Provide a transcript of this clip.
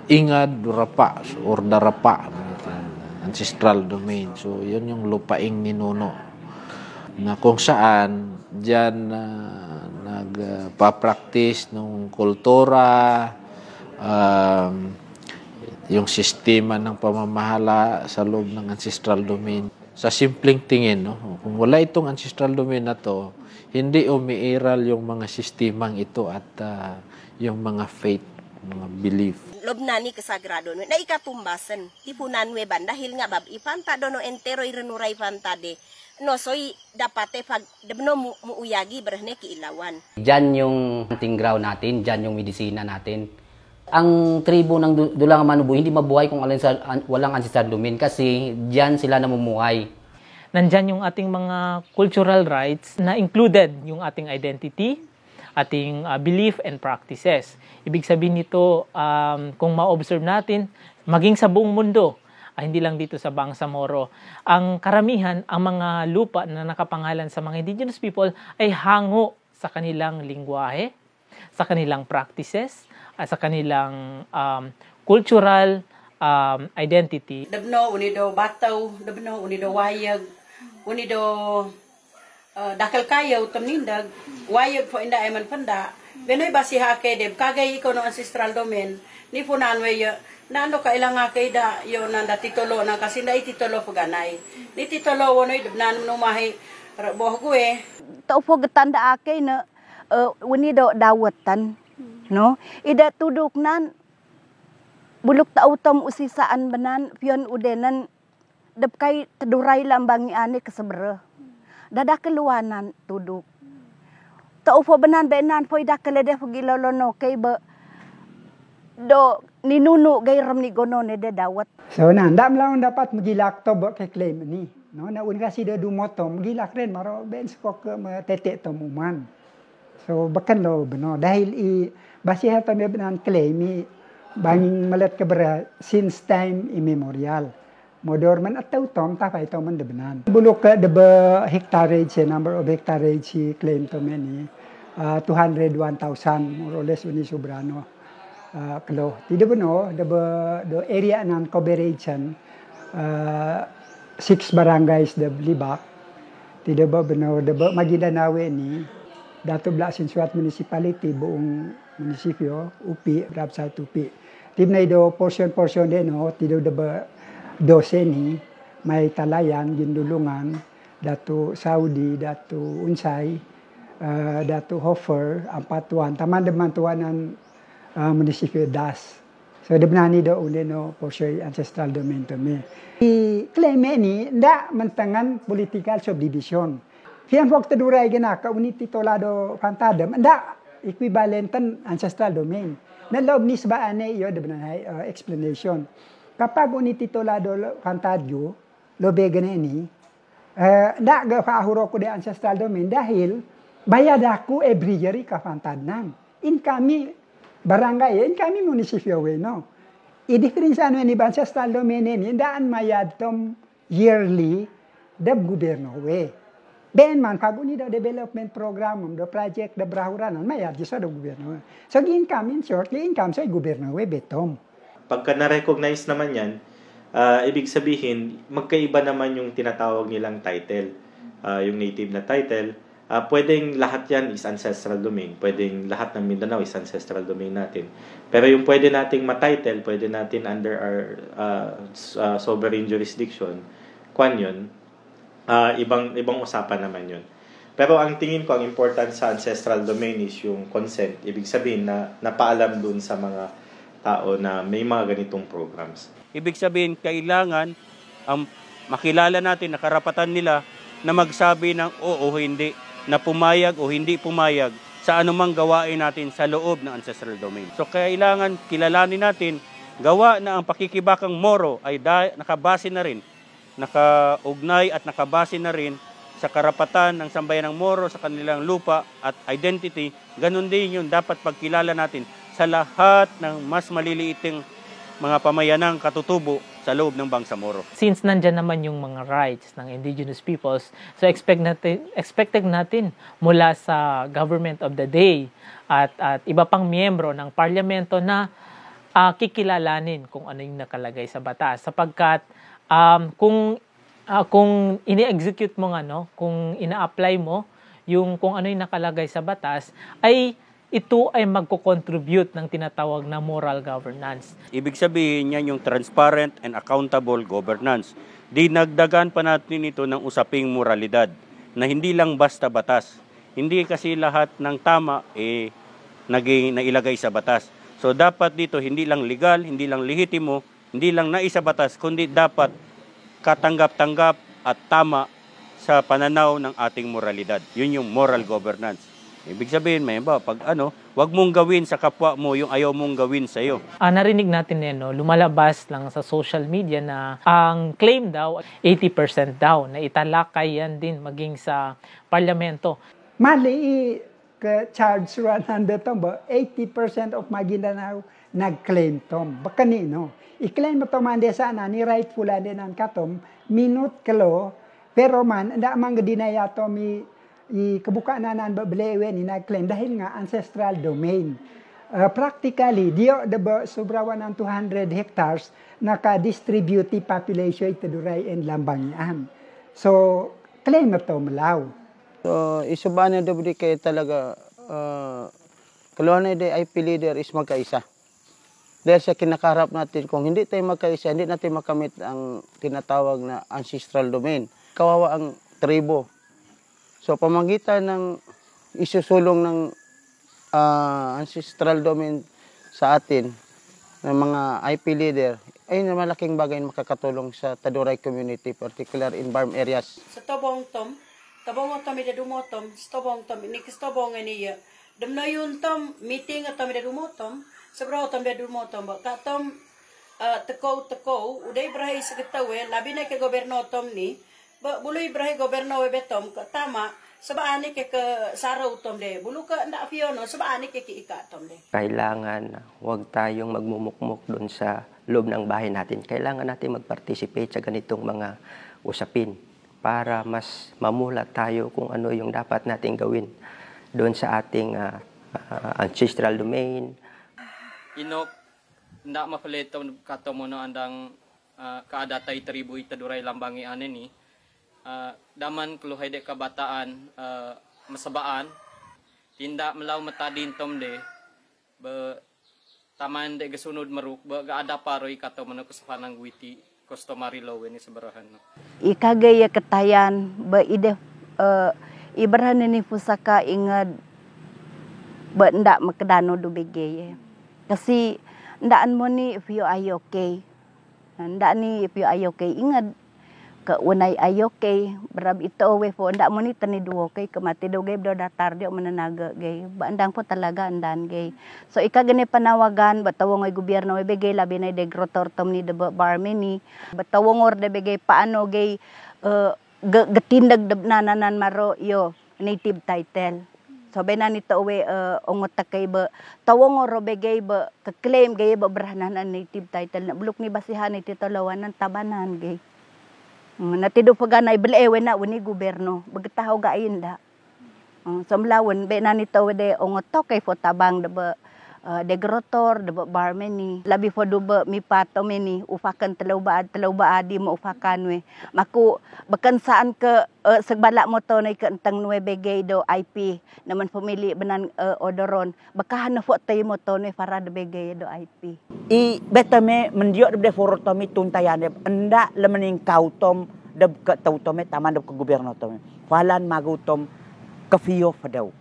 ingad, rapa, or darapa, ancestral domain. So, yun yung lupaing ninuno na kung saan diyan nagpa-practice ng kultura, yung sistema ng pamamahala sa loob ng ancestral domain. Sa simpleng tingin, no? Kung wala itong ancestral domain na to, hindi umiiral yung mga sistemang ito at yung mga faith, mga belief. Lob na ni kasagrado no na ikatumbasan tipunan we ban dahil nga bab ipanta do no entero irenuray pantade no soy dapate pag debno muuyagi berhne kiilawan. Diyan yung hunting ground natin, diyan yung medisina natin. Ang tribo ng Dulang Manubuo hindi mabuhay kung walang ancestral domain kasi diyan sila namumuhay. Nandyan yung ating mga cultural rights na included yung ating identity, ating belief and practices. Ibig sabihin nito, kung ma-observe natin, maging sa buong mundo, hindi lang dito sa Bangsamoro, ang karamihan, ang mga lupa na nakapangalan sa mga indigenous people ay hango sa kanilang lingwahe, sa kanilang practices, at sa kanilang cultural identity. Dabno, unido bataw, dabno, unido wayag, unido dakal kayaw tanindag wayag po inda ay man panda benoy basi hake deb kagay ikaw no ancestral domain ni punan we nando ka ilang hake da yo nanda titulo na kasi na ititulo paganay ni titulo wonoy deb nan no mahi boh gue tau po tanda ake na unido dawatan no ida tuduk nan buluk tautom usisaan banan pion udenan deb kay teduray lambangi ane kasebere dada keluanan tuduk tau po banan benan po ida kelede pagilolono kay ba do ninunu gay ram ni gono ne de dawat so na ndam lang dapat magilak to bo kay claim ni no na un kasi de dumoto magilak ren maro ben skok tete to muman so bakan lo beno dahil basi hata me banan claim banging malat kabra since time immemorial modor man at tautom tapay to man debenan bulok ka de hectarage number of hectarage claim to many 201,000 more or less uni sobrano kilo ti debeno the area nan coverage 6 barangays de libak ti deba beno de Maguindanawe ni dato Blasin Suat municipality buong munisipyo UPI Rabsat UPI tibnay do portion din no ti do deba 12 ni may Talayan, Gindulungan, Datu Saudi, Datu Unsay, Datu Hofer, Ampatuan, taman tuanan munisipyo Das. So debnani do no for sure ancestral domain to me. I-claim ni nda mantangan political subdivision. Fian waktu durai gena ka uniti tolado fantadem nda equivalentan ancestral domain. Na lob ni sbaane yo debnani explanation. Kapag unititulado kantadyo, lobega na ini, nagpahuro ko di ancestral domain dahil bayad ako every year kafantad nang. In kami barangay, in kami munisipyo we, no? I-difference ano ni ancestral domain ini, daan mayad tom yearly dab gobyerno we. Ben man, pag unido development program, the project, the brahuranan, mayad sa do gobyerno we. So, income, in short, income sa gobyerno we, betom. Pagka na-recognize naman yan, ibig sabihin, magkaiba naman yung tinatawag nilang title. Yung native na title, pwedeng lahat yan is ancestral domain. Pwedeng lahat ng Mindanao is ancestral domain natin. Pero yung pwede nating ma-title, pwede natin under our sovereign jurisdiction, kwan yun, ibang usapan naman yun. Pero ang tingin ko, ang important sa ancestral domain is yung consent. Ibig sabihin na napaalam dun sa mga tao na may mga ganitong programs. Ibig sabihin, kailangan makilala natin na karapatan nila na magsabi ng oo o hindi, na pumayag o hindi pumayag sa anumang gawain natin sa loob ng ancestral domain. So kailangan kilalanin natin gawa na ang pakikibakang Moro ay nakabase na rin, nakaugnay at nakabase na rin sa karapatan ng sambayan ng Moro sa kanilang lupa at identity. Ganun din yung dapat pagkilala natin sa lahat ng mas maliliiting mga pamayanang katutubo sa loob ng Bangsamoro. Since nandyan naman yung mga rights ng indigenous peoples, so expected natin mula sa government of the day at iba pang miyembro ng parlamento na kikilalanin kung ano yung nakalagay sa batas. Sapagkat kung ini-execute mo kung ina-apply mo yung kung ano yung nakalagay sa batas, ay ito ay magko-contribute ng tinatawag na moral governance. Ibig sabihin niya yung transparent and accountable governance. Dinagdagan pa natin ito ng usaping moralidad na hindi lang basta batas. Hindi kasi lahat ng tama nailagay sa batas. So dapat dito hindi lang legal, hindi lang lehitimo, hindi lang naisa batas, kundi dapat katanggap-tanggap at tama sa pananaw ng ating moralidad. Yun yung moral governance. Ibig sabihin, pag wag mong gawin sa kapwa mo yung ayaw mong gawin sa iyo. Narinig natin lumalabas lang sa social media na ang claim daw 80% daw na italakay yan din maging sa parlamento. Mali ka-charge 100 tom ba? 80% of Maguindanao nag-claim tom. Baka nino. I-claim mo tom ande sana ni rightful ande nan katom minute kalo pero man anda mang dinaya to mi kabuka na nan bablewe ni nag-claim dahil nga ancestral domain. Practically dio the sobrawa ng 200 hectares naka-distribute population itaduray and lambangian. So claim mo to malaw. So, isubana dobri kay talaga kaluan na IP leader is magkaisa. Dahil sa kinakarap natin, kung hindi tayo magkaisa, hindi natin makamit ang tinatawag na ancestral domain. Kawawa ang tribo. So, pamagitan ng isusulong ng ancestral domain sa atin, ng mga IP leader, ay na malaking bagay na makakatulong sa Taduray community, particular in farm areas. Sa Tobong Tom, Tabong tom ida dumotom, stobong tom ini stobong ini ya. Demna yun tom meeting tom ida dumotom, sebraw tom ida dumotom ba ka tom teko uday brahay sa kitawe labi na ke goberno tom ni ba buloy brahay goberno we betom ka tama sabaani ke saraw tom de bulu ka nda afiono sabaani ke ika tom de. Kailangan wag tayong magmumukmok doon sa loob ng bahay natin. Kailangan natin mag-participate sa ganitong mga usapin para mas mamulat tayo kung ano yung dapat nating gawin doon sa ating ancestral domain. Inok, nda mapalito kato mo no andang kaadatay tribu itaduray lambangi anin ni. Daman kluhay de kabataan masabaan, tinda melaw matadin tom de, taman de gasunod maruk, gaada paroy kato mo no kusapanang witi. Customary law ini seberahan. Ikagaya ketayan ba ide ibrahan ni pusaka ingad ba ndak makadano do begeye. Kasi ndaan mo ni if you are okay. Ndak ni if you are okay ingad ka unay ayoke berab ito we po ndak mo ni tani duo kay kamati do gay do datar dio mananaga gay bandang po talaga andan gay. So ikagani panawagan batawong ay gobyerno we begay labi na degrotor tom ni de barmeni batawong or de begay paano gay gatindag nanan maro yo native title. So bena nito we ongot kay ba tawong or begay ba ka-claim gay ba brahanan native title na bulok ni basihan ni titolawan ng tabanan gay. Natido paganay belewe na wani gobyerno bagtahaw gain da. So mlawon be na nito de ongot kay fotabang de degrotor de barmeni labi fo do mi pato meni ufakan telaw baadi mo ufakan we maku bakan saan ke segbala mo to nay kantang 9 gay do IP naman family benan odoron bakahan na fo tay mo to nay para de gay do IP I betame mendiok de forotomi tuntayan de anda lemening kautom de ke tautom taman de ke gobyerno tom walan magutom kafiyo fadaw